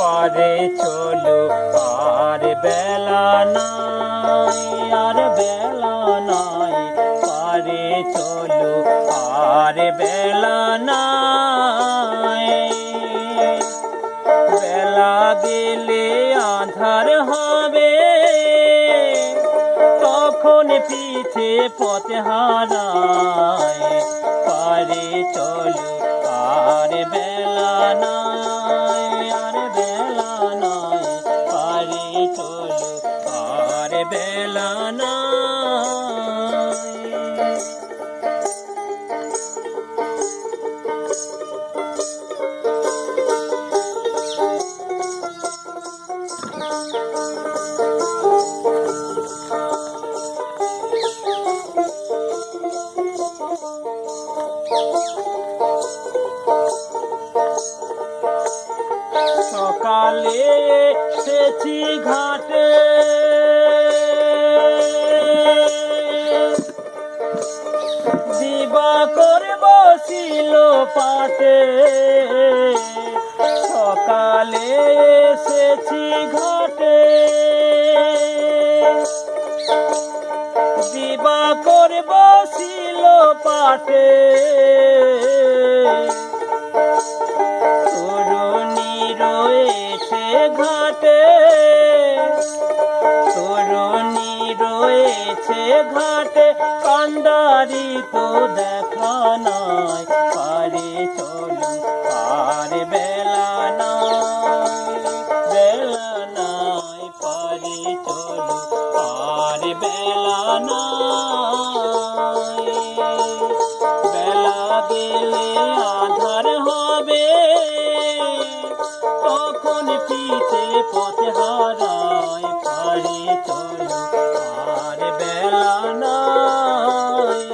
পারে চলো আর বেলা নাই, আর বেলা নাই, পারে চলো আর বেলা নাই। বেলা গেলে আঁধার হবে, তখন পিছে পথ হারায়। পারে চলো আর বেলা নাই, আর বেলা নাই, পারে চলো আর বেলা নাই। সকালে এসেছি ঘাটে, দিবাকর বসিল পাটে। সকালে এসেছি ঘাটে, দিবাকর বসিল পাটে। রয়েছে ঘাটে, তরুণী রয়েছে ঘাটে, কান্ডারি তো দেখা নাই। পারে চলো আর বেলা নাই, বেলা নাই, পারে চলো আর বেলা নাই। বেলা গেলে আঁধার হবে, তখন পিছে পথ হারায়। পারে চলো আর বেলা নাই।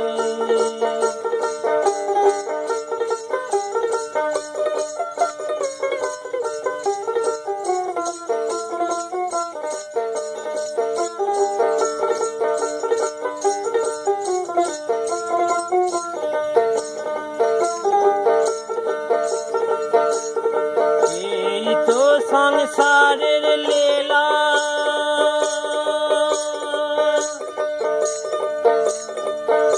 সংসারের লীলা,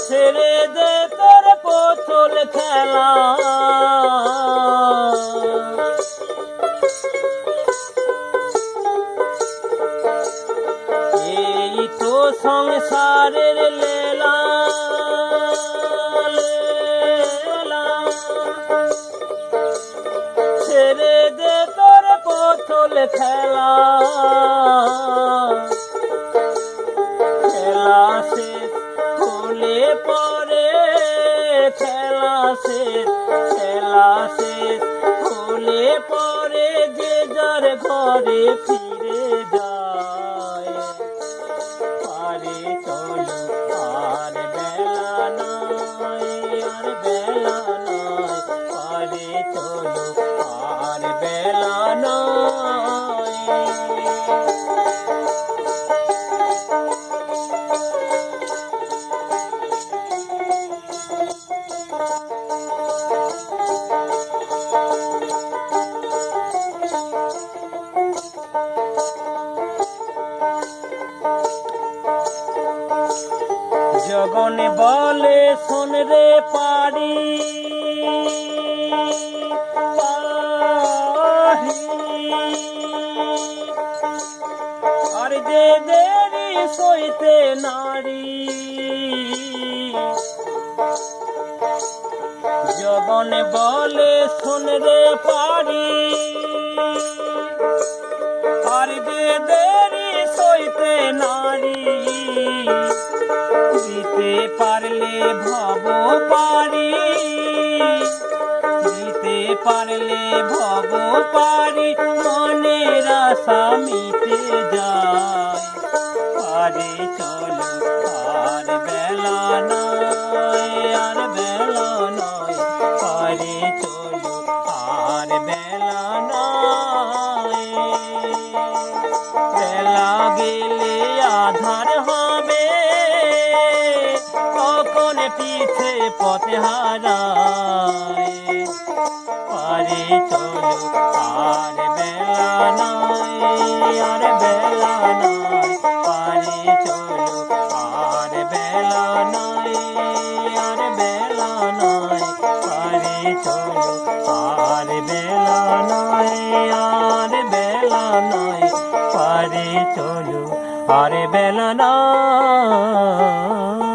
ছেড়ে দে তোর পুতুল খেলা। এই তো সংসারের লীলা, ছেড়ে দে তোর পুতুল খেলা। খেলা শেষ হলে পরে, খেলা শেষ, খেলা শেষ হলে পরে যে যার ঘরে ফিরে যায়। পারে চলো আর বেলা নাই, আর বেলা নাই, পারে চলো আর বেলা নাই। জগন বলে শোন রে পারি, আর যে দেরি সইতে নারী। জগন বলে শোন রে পারি, আর যে দেরি সইতে নারী। দিতে পারলে ভব পারি, দিতে পারলে ভব পারি, মনের আশা মিটে যায়। পারে চলো আর বেলা নাই, আর বেলা নাই, পারে চলো আর বেলা নাই। বেলা গেলে আধার হবে, তখন পিছে পথ হারায়। পারে চলো আর বেলা চলো আর বেলা নয়, আর বেলা নয়, পারে চলো আর বেলা নয়।